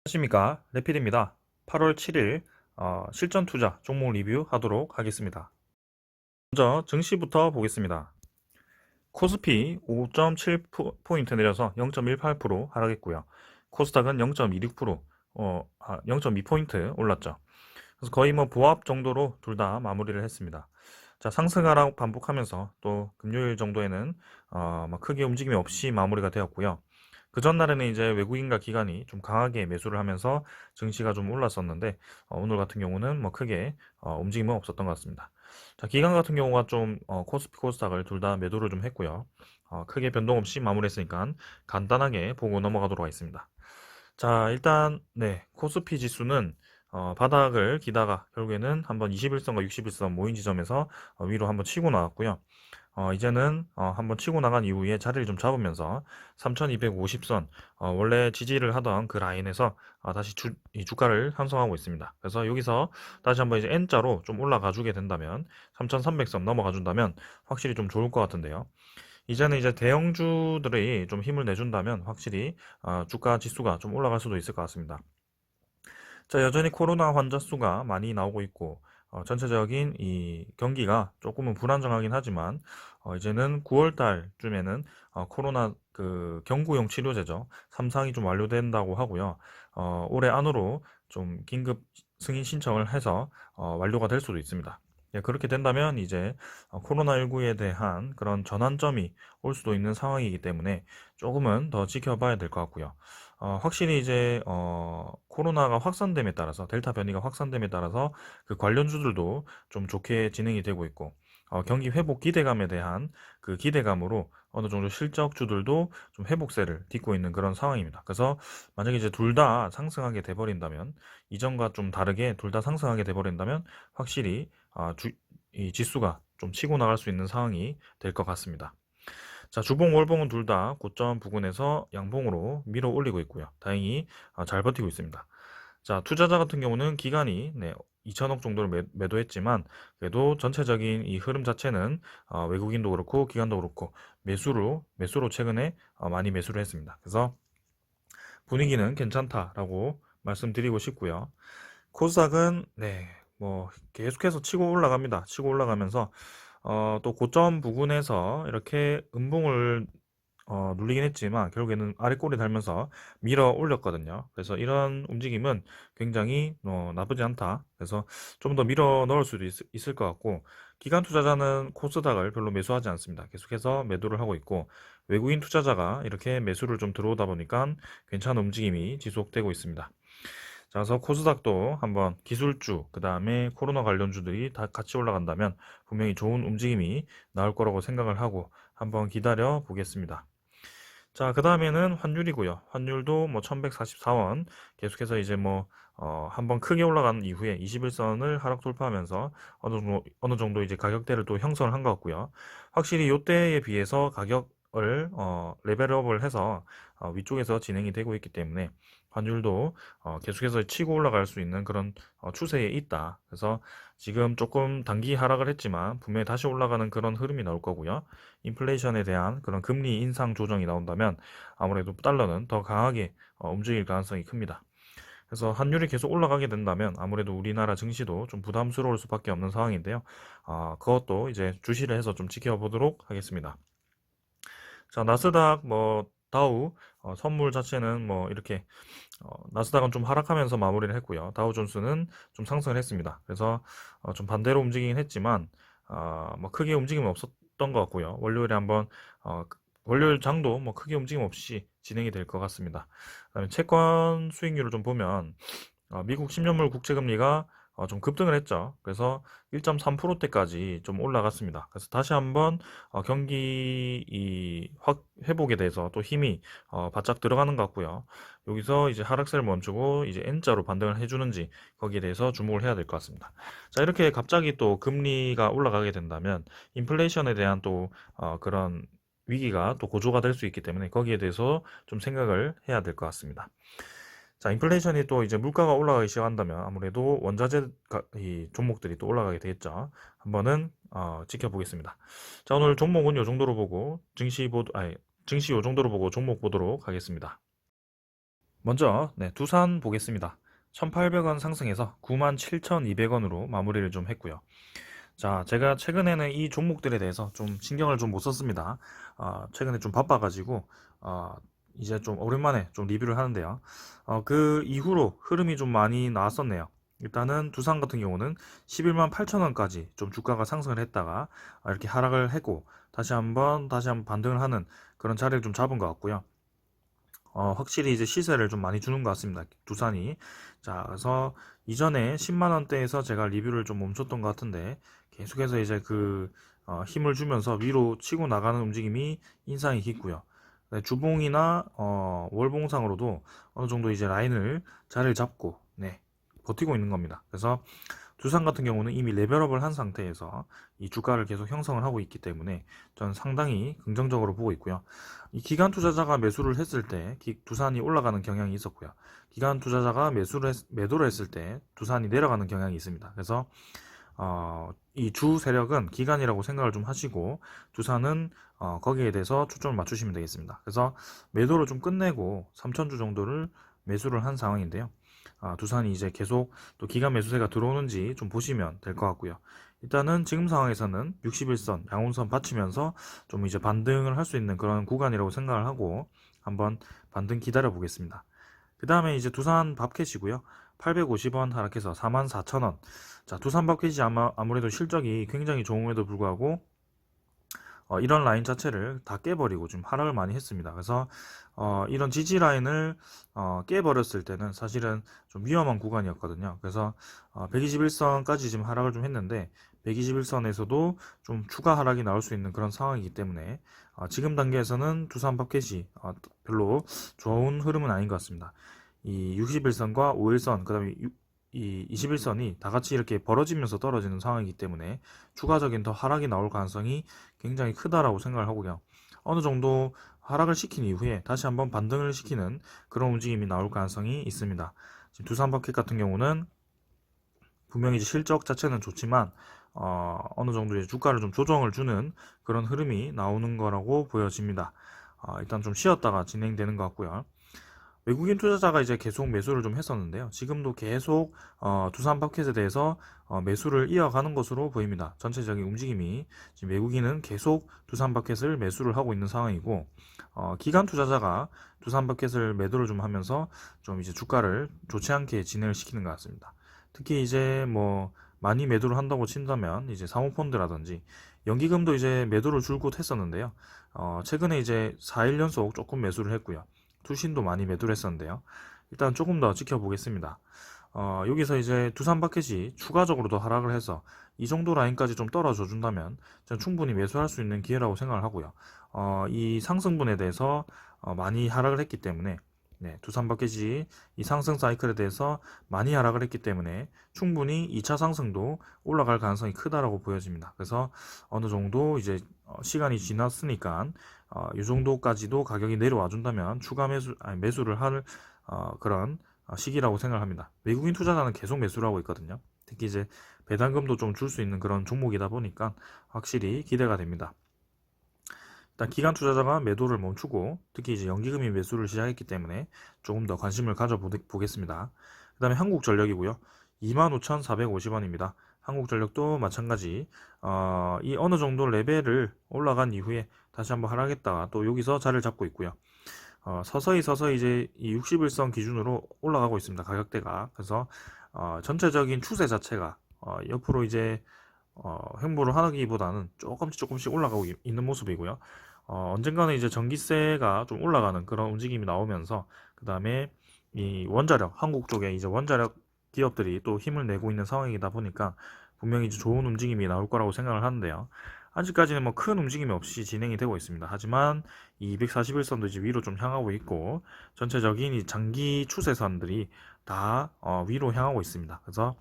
안녕하십니까, 레필입니다. 8월 7일 실전 투자 종목 리뷰하도록 하겠습니다. 먼저 증시부터 보겠습니다. 코스피 5.7포인트 내려서 0.18% 하락했고요. 코스닥은 0.26%, 0.2포인트 올랐죠. 그래서 거의 뭐 보합 정도로 둘 다 마무리를 했습니다. 자, 상승 하락 반복하면서 또 금요일 정도에는 막 크게 움직임이 없이 마무리가 되었고요. 그 전날에는 이제 외국인과 기관이 좀 강하게 매수를 하면서 증시가 좀 올랐었는데, 오늘 같은 경우는 뭐 크게 움직임은 없었던 것 같습니다. 자, 기관 같은 경우가 좀 코스피 코스닥을 둘 다 매도를 좀 했고요. 크게 변동 없이 마무리했으니까 간단하게 보고 넘어가도록 하겠습니다. 자, 일단 네, 코스피 지수는 바닥을 기다가 결국에는 한번 21선과 61선 모인 지점에서 위로 한번 치고 나왔고요. 이제는 한번 치고 나간 이후에 자리를 좀 잡으면서 3250선, 원래 지지를 하던 그 라인에서 다시 이 주가를 형성하고 있습니다. 그래서 여기서 다시 한번 이제 N자로 좀 올라가 주게 된다면 3300선 넘어가 준다면 확실히 좀 좋을 것 같은데요. 이제는 이제 대형주들이 좀 힘을 내준다면 확실히 주가 지수가 좀 올라갈 수도 있을 것 같습니다. 자, 여전히 코로나 환자 수가 많이 나오고 있고, 전체적인 이 경기가 조금은 불안정하긴 하지만, 이제는 9월 달쯤에는 코로나 그 경구용 치료제죠. 3상이 좀 완료된다고 하고요. 올해 안으로 좀 긴급 승인 신청을 해서 완료가 될 수도 있습니다. 예, 그렇게 된다면 이제 코로나19에 대한 그런 전환점이 올 수도 있는 상황이기 때문에 조금은 더 지켜봐야 될 것 같고요. 확실히 이제 코로나가 확산됨에 따라서 델타 변이가 확산됨에 따라서 그 관련주들도 좀 좋게 진행이 되고 있고, 경기 회복 기대감에 대한 그 기대감으로 어느 정도 실적주들도 좀 회복세를 딛고 있는 그런 상황입니다. 그래서 만약에 이제 둘 다 상승하게 돼버린다면, 이전과 좀 다르게 둘 다 상승하게 돼버린다면 확실히 이 지수가 좀 치고 나갈 수 있는 상황이 될 것 같습니다. 자, 주봉, 월봉은 둘 다 고점 부근에서 양봉으로 밀어 올리고 있고요. 다행히 잘 버티고 있습니다. 자, 투자자 같은 경우는 기간이 2천억 정도를 매도했지만 그래도 전체적인 이 흐름 자체는 외국인도 그렇고 기관도 그렇고 매수로 최근에 많이 매수를 했습니다. 그래서 분위기는 괜찮다라고 말씀드리고 싶고요. 코스닥은 뭐 계속해서 치고 올라갑니다. 치고 올라가면서 또 고점 부근에서 이렇게 음봉을 눌리긴 했지만 결국에는 아래 꼬리 달면서 밀어 올렸거든요. 그래서 이런 움직임은 굉장히 나쁘지 않다. 그래서 좀 더 밀어 넣을 수도 있을 것 같고, 기관 투자자는 코스닥을 별로 매수하지 않습니다. 계속해서 매도를 하고 있고, 외국인 투자자가 이렇게 매수를 좀 들어오다 보니까 괜찮은 움직임이 지속되고 있습니다. 자, 그래서 코스닥도 한번 기술주, 그 다음에 코로나 관련주들이 다 같이 올라간다면 분명히 좋은 움직임이 나올 거라고 생각을 하고 한번 기다려 보겠습니다. 자, 그 다음에는 환율이고요. 환율도 뭐 1144원 계속해서 이제 뭐 한번 크게 올라간 이후에 21선을 하락 돌파하면서 어느 정도 이제 가격대를 또 형성을 한 것 같고요. 확실히 요때에 비해서 가격을 레벨업을 해서 위쪽에서 진행이 되고 있기 때문에 환율도 계속해서 치고 올라갈 수 있는 그런 추세에 있다. 그래서 지금 조금 단기 하락을 했지만 분명히 다시 올라가는 그런 흐름이 나올 거고요. 인플레이션에 대한 그런 금리 인상 조정이 나온다면 아무래도 달러는 더 강하게 움직일 가능성이 큽니다. 그래서 환율이 계속 올라가게 된다면 아무래도 우리나라 증시도 좀 부담스러울 수밖에 없는 상황인데요. 그것도 이제 주시를 해서 좀 지켜보도록 하겠습니다. 자, 나스닥 뭐 다우 선물 자체는 뭐 이렇게 나스닥은 좀 하락하면서 마무리를 했고요. 다우존스는 좀 상승을 했습니다. 그래서 좀 반대로 움직이긴 했지만 뭐 크게 움직임은 없었던 것 같고요. 월요일에 한번 월요일 장도 뭐 크게 움직임 없이 진행이 될 것 같습니다. 그다음에 채권 수익률을 좀 보면 미국 10년물 국채금리가 좀 급등을 했죠. 그래서 1.3%대까지 좀 올라갔습니다. 그래서 다시 한번 경기 회복에 대해서 또 힘이 바짝 들어가는 것 같고요. 여기서 이제 하락세를 멈추고 이제 N자로 반등을 해주는지 거기에 대해서 주목을 해야 될 것 같습니다. 자, 이렇게 갑자기 또 금리가 올라가게 된다면 인플레이션에 대한 또 그런 위기가 또 고조가 될 수 있기 때문에 거기에 대해서 좀 생각을 해야 될 것 같습니다. 자, 인플레이션이 또 이제 물가가 올라가기 시작한다면 아무래도 원자재 이 종목들이 또 올라가게 되겠죠. 한번은 지켜보겠습니다. 자, 오늘 종목은 요 정도로 보고 증시 요 정도로 보고 종목 보도록 하겠습니다. 먼저 두산 보겠습니다. 1,800원 상승해서 97,200원으로 마무리를 좀 했고요. 자, 제가 최근에는 이 종목들에 대해서 좀 신경을 좀 못 썼습니다. 최근에 좀 바빠가지고 이제 좀 오랜만에 좀 리뷰를 하는데요. 그 이후로 흐름이 좀 많이 나왔었네요. 일단은 두산 같은 경우는 11만 8천 원까지 좀 주가가 상승을 했다가 이렇게 하락을 했고 다시 한번 반등을 하는 그런 자리를 좀 잡은 것 같고요. 확실히 이제 시세를 좀 많이 주는 것 같습니다. 두산이. 자, 그래서 이전에 10만 원대에서 제가 리뷰를 좀 멈췄던 것 같은데 계속해서 이제 힘을 주면서 위로 치고 나가는 움직임이 인상이 깊고요. 네, 주봉이나 월봉상으로도 어느 정도 이제 라인을 자리를 잡고 버티고 있는 겁니다. 그래서 두산 같은 경우는 이미 레벨업을 한 상태에서 이 주가를 계속 형성을 하고 있기 때문에 저는 상당히 긍정적으로 보고 있고요. 이 기관 투자자가 매수를 했을 때 두산이 올라가는 경향이 있었고요. 기관 투자자가 매도를 했을 때 두산이 내려가는 경향이 있습니다. 그래서 이 주 세력은 기관이라고 생각을 좀 하시고 두산은 거기에 대해서 초점을 맞추시면 되겠습니다. 그래서 매도를 좀 끝내고 3천주 정도를 매수를 한 상황인데요. 두산이 이제 계속 또 기관 매수세가 들어오는지 좀 보시면 될 것 같고요. 일단은 지금 상황에서는 61선, 양운선 받치면서 좀 이제 반등을 할 수 있는 그런 구간이라고 생각을 하고 한번 반등 기다려 보겠습니다. 그 다음에 이제 두산 밥캣이고요. 850원 하락해서 44,000원. 자, 두산 밥캣이 아무래도 실적이 굉장히 좋음에도 불구하고 이런 라인 자체를 다 깨버리고 좀 하락을 많이 했습니다. 그래서 이런 지지 라인을 깨버렸을 때는 사실은 좀 위험한 구간이었거든요. 그래서 121선까지 지금 하락을 좀 했는데 121선에서도 좀 추가 하락이 나올 수 있는 그런 상황이기 때문에 지금 단계에서는 두산 밥캣이 별로 좋은 흐름은 아닌 것 같습니다. 이 61선과 51선, 그 다음에 이 21선이 다 같이 이렇게 벌어지면서 떨어지는 상황이기 때문에 추가적인 더 하락이 나올 가능성이 굉장히 크다라고 생각을 하고요. 어느 정도 하락을 시킨 이후에 다시 한번 반등을 시키는 그런 움직임이 나올 가능성이 있습니다. 지금 두산버켓 같은 경우는 분명히 이제 실적 자체는 좋지만 어느 정도 이제 주가를 좀 조정을 주는 그런 흐름이 나오는 거라고 보여집니다. 일단 좀 쉬었다가 진행되는 것 같고요. 외국인 투자자가 이제 계속 매수를 좀 했었는데요. 지금도 계속 두산 마켓에 대해서 매수를 이어가는 것으로 보입니다. 전체적인 움직임이 지금 외국인은 계속 두산 마켓을 매수를 하고 있는 상황이고 기관 투자자가 두산 마켓을 매도를 좀 하면서 좀 이제 주가를 좋지 않게 진행을 시키는 것 같습니다. 특히 이제 뭐 많이 매도를 한다고 친다면 이제 사모펀드라든지 연기금도 이제 매도를 줄곧 했었는데요. 최근에 이제 4일 연속 조금 매수를 했고요. 투신도 많이 매도를 했었는데요. 일단 조금 더 지켜보겠습니다. 여기서 이제 두산 마켓이 추가적으로 더 하락을 해서 이 정도 라인까지 좀 떨어져 준다면 저는 충분히 매수할 수 있는 기회라고 생각을 하고요. 이 상승분에 대해서 많이 하락을 했기 때문에 두산 마켓이 이 상승 사이클에 대해서 많이 하락을 했기 때문에 충분히 2차 상승도 올라갈 가능성이 크다라고 보여집니다. 그래서 어느 정도 이제 시간이 지났으니까 이 정도까지도 가격이 내려와 준다면 추가 매수를 할 그런 시기라고 생각합니다. 외국인 투자자는 계속 매수를 하고 있거든요. 특히 이제 배당금도 좀 줄 수 있는 그런 종목이다 보니까 확실히 기대가 됩니다. 일단 기관 투자자가 매도를 멈추고 특히 이제 연기금이 매수를 시작했기 때문에 조금 더 관심을 가져보겠습니다. 그 다음에 한국전력이고요. 25,450원입니다. 한국전력도 마찬가지 이 어느 정도 레벨을 올라간 이후에 다시 한번 하락했다가 또 여기서 자리를 잡고 있고요. 서서히 이제 이 61선 기준으로 올라가고 있습니다. 가격대가. 그래서 전체적인 추세 자체가 옆으로 이제 횡보를 하기보다는 조금씩 올라가고 있는 모습이고요. 언젠가는 이제 전기세가 좀 올라가는 그런 움직임이 나오면서 그 다음에 이 원자력 한국 쪽에 이제 원자력 기업들이 또 힘을 내고 있는 상황이다 보니까 분명히 이제 좋은 움직임이 나올 거라고 생각을 하는데요. 아직까지는 뭐 큰 움직임이 없이 진행이 되고 있습니다. 하지만 이 241선도 이제 위로 좀 향하고 있고 전체적인 이 장기 추세선들이 다 위로 향하고 있습니다. 그래서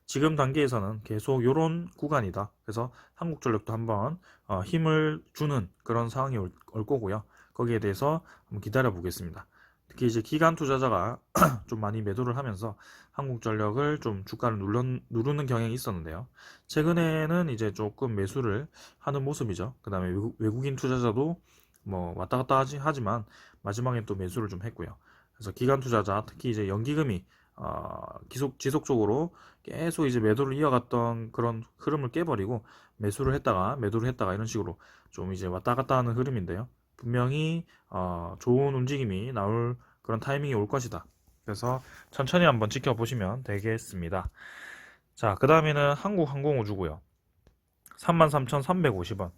지금 단계에서는 계속 이런 구간이다. 그래서 한국전력도 한번 힘을 주는 그런 상황이 올 거고요. 거기에 대해서 한번 기다려 보겠습니다. 특히 이제 기관 투자자가 좀 많이 매도를 하면서 한국전력을 좀 주가를 누르는 경향이 있었는데요. 최근에는 이제 조금 매수를 하는 모습이죠. 그 다음에 외국인 투자자도 뭐 왔다 갔다 하지만 마지막에 또 매수를 좀 했고요. 그래서 기관 투자자, 특히 이제 연기금이 지속적으로 계속 이제 매도를 이어갔던 그런 흐름을 깨버리고 매도를 했다가 이런 식으로 좀 이제 왔다 갔다 하는 흐름인데요. 분명히 좋은 움직임이 나올 그런 타이밍이 올 것이다. 그래서 천천히 한번 지켜보시면 되겠습니다. 자, 그 다음에는 한국항공우주고요. 33,350원.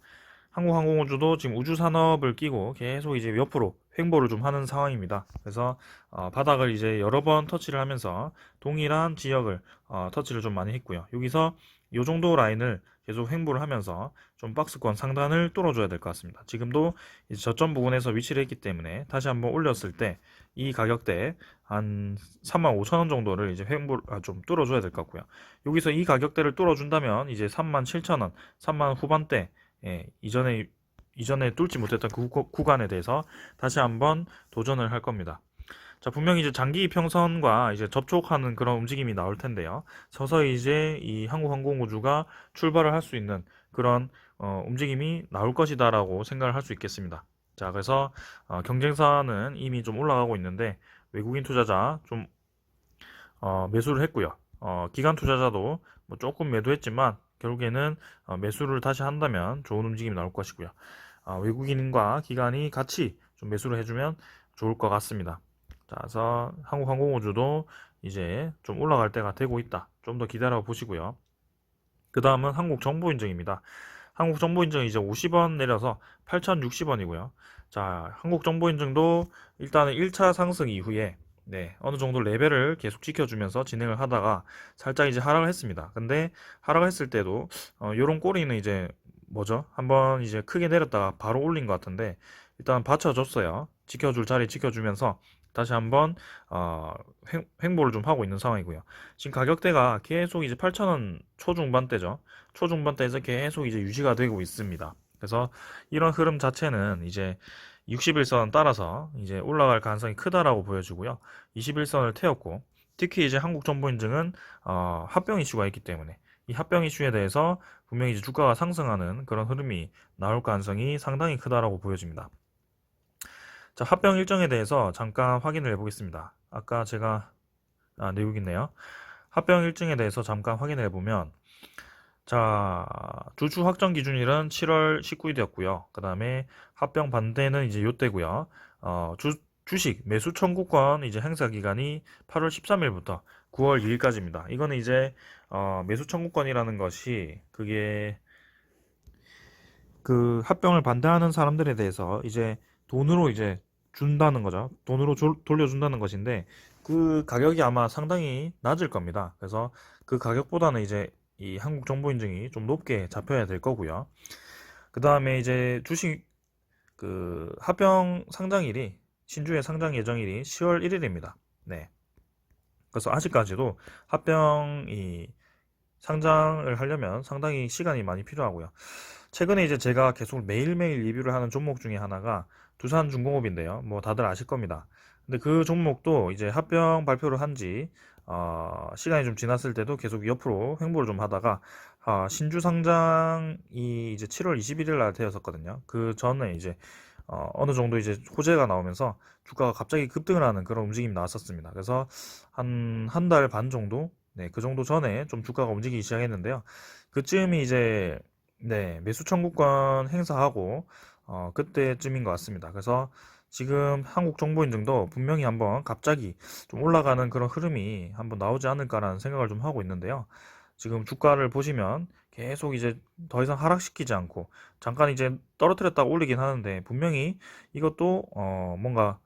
한국항공우주도 지금 우주산업을 끼고 계속 이제 옆으로 횡보를 좀 하는 상황입니다. 그래서 바닥을 이제 여러 번 터치를 하면서 동일한 지역을 터치를 좀 많이 했고요. 여기서 이 정도 라인을 계속 횡보를 하면서 좀 박스권 상단을 뚫어줘야 될 것 같습니다. 지금도 이제 저점 부근에서 위치를 했기 때문에 다시 한번 올렸을 때 이 가격대 한 35,000원 정도를 이제 좀 뚫어줘야 될 것 같고요. 여기서 이 가격대를 뚫어준다면 이제 37,000원, 3만 후반대, 이전에 뚫지 못했던 그 구간에 대해서 다시 한번 도전을 할 겁니다. 자, 분명히 이제 장기 평선과 이제 접촉하는 그런 움직임이 나올 텐데요. 서서히 이제 이 한국항공우주가 출발을 할 수 있는 그런 움직임이 나올 것이다라고 생각을 할 수 있겠습니다. 자, 그래서 경쟁사는 이미 좀 올라가고 있는데 외국인 투자자 좀 매수를 했고요. 기관 투자자도 뭐 조금 매도했지만 결국에는 매수를 다시 한다면 좋은 움직임이 나올 것이고요. 외국인과 기관이 같이 좀 매수를 해주면 좋을 것 같습니다. 자, 그래서 한국항공우주도 이제 좀 올라갈 때가 되고 있다. 좀 더 기다려 보시고요. 그 다음은 한국정보인증입니다. 한국정보인증이 이제 50원 내려서 8,060원이고요. 자, 한국정보인증도 일단은 1차 상승 이후에 어느 정도 레벨을 계속 지켜주면서 진행을 하다가 살짝 이제 하락을 했습니다. 근데 하락했을 때도 요런 꼬리는 이제 뭐죠? 한번 이제 크게 내렸다가 바로 올린 것 같은데 일단 받쳐줬어요. 지켜줄 자리 지켜주면서 다시 한번 횡보를 좀 하고 있는 상황이고요. 지금 가격대가 계속 이제 8,000원 초중반대죠. 초중반대에서 계속 이제 유지가 되고 있습니다. 그래서 이런 흐름 자체는 이제 61선 따라서 이제 올라갈 가능성이 크다라고 보여지고요. 21선을 태웠고 특히 이제 한국정보인증은 합병 이슈가 있기 때문에 이 합병 이슈에 대해서 분명히 이제 주가가 상승하는 그런 흐름이 나올 가능성이 상당히 크다라고 보여집니다. 자, 합병 일정에 대해서 잠깐 확인을 해보겠습니다. 아까 제가 내용 있네요. 합병 일정에 대해서 잠깐 확인을 해보면 자, 주주 확정 기준일은 7월 19일이었고요. 그 다음에 합병 반대는 이제 요때고요. 주식 매수 청구권 이제 행사 기간이 8월 13일부터 9월 2일까지입니다. 이거는 이제 매수 청구권이라는 것이 그게 그 합병을 반대하는 사람들에 대해서 이제 돈으로 이제 준다는 거죠. 돈으로 돌려준다는 것인데 그 가격이 아마 상당히 낮을 겁니다. 그래서 그 가격보다는 이제 이 한국정보인증이 좀 높게 잡혀야 될 거고요. 그 다음에 이제 주식 그 합병 상장일이 신주의 상장 예정일이 10월 1일입니다. 네. 그래서 아직까지도 합병이 상장을 하려면 상당히 시간이 많이 필요하고요. 최근에 이제 제가 계속 매일매일 리뷰를 하는 종목 중에 하나가 두산중공업인데요. 뭐 다들 아실 겁니다. 근데 그 종목도 이제 합병 발표를 한지 시간이 좀 지났을 때도 계속 옆으로 횡보를 좀 하다가 신주 상장이 이제 7월 21일 날 되었었거든요. 그 전에 이제 어느 정도 이제 호재가 나오면서 주가가 갑자기 급등을 하는 그런 움직임이 나왔었습니다. 그래서 한 달 반 정도, 그 정도 전에 좀 주가가 움직이기 시작했는데요. 그쯤이 이제 매수 청구권 행사하고 그때쯤인 것 같습니다. 그래서 지금 한국정보인증도 분명히 한번 갑자기 좀 올라가는 그런 흐름이 한번 나오지 않을까라는 생각을 좀 하고 있는데요. 지금 주가를 보시면 계속 이제 더 이상 하락시키지 않고 잠깐 이제 떨어뜨렸다가 올리긴 하는데 분명히 이것도 뭔가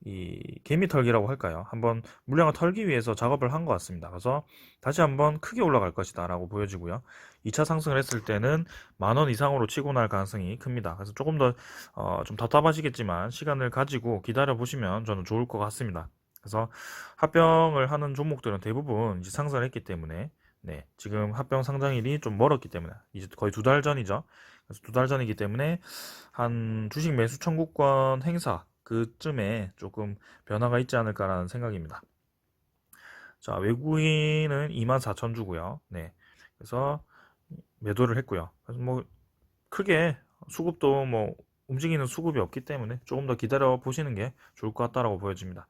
이 개미 털기라고 할까요? 한번 물량을 털기 위해서 작업을 한 것 같습니다. 그래서 다시 한번 크게 올라갈 것이다 라고 보여지고요. 2차 상승을 했을 때는 10,000원 이상으로 치고 날 가능성이 큽니다. 그래서 조금 더 좀 답답하시겠지만 시간을 가지고 기다려 보시면 저는 좋을 것 같습니다. 그래서 합병을 하는 종목들은 대부분 이제 상승을 했기 때문에 지금 합병 상장일이 좀 멀었기 때문에 이제 거의 2달 전이죠. 그래서 2달 전이기 때문에 한 주식 매수 청구권 행사 그쯤에 조금 변화가 있지 않을까라는 생각입니다. 자, 외국인은 24,000 주고요. 그래서 매도를 했고요. 그래서 뭐 크게 수급도 뭐 움직이는 수급이 없기 때문에 조금 더 기다려 보시는 게 좋을 것 같다라고 보여집니다.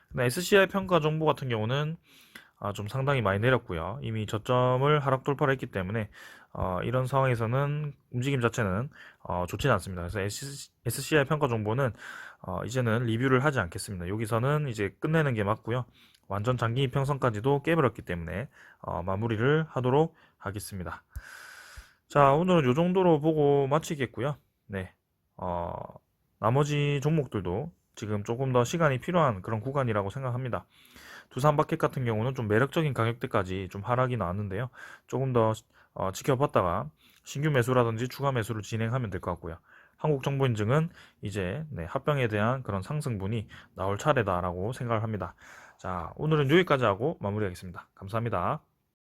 근데 SCI 평가 정보 같은 경우는 좀 상당히 많이 내렸고요. 이미 저점을 하락 돌파를 했기 때문에 이런 상황에서는 움직임 자체는 좋지는 않습니다. 그래서 SCI 평가 정보는 이제는 리뷰를 하지 않겠습니다. 여기서는 이제 끝내는 게 맞고요. 완전 장기 이평선까지도 깨버렸기 때문에 마무리를 하도록 하겠습니다. 자, 오늘은 이 정도로 보고 마치겠고요. 네, 어, 나머지 종목들도 지금 조금 더 시간이 필요한 그런 구간이라고 생각합니다. 두산마켓 같은 경우는 좀 매력적인 가격대까지 좀 하락이 나왔는데요. 조금 더 지켜봤다가 신규 매수라든지 추가 매수를 진행하면 될 것 같고요. 한국정보인증은 이제 합병에 대한 그런 상승분이 나올 차례다라고 생각을 합니다. 자, 오늘은 여기까지 하고 마무리하겠습니다. 감사합니다.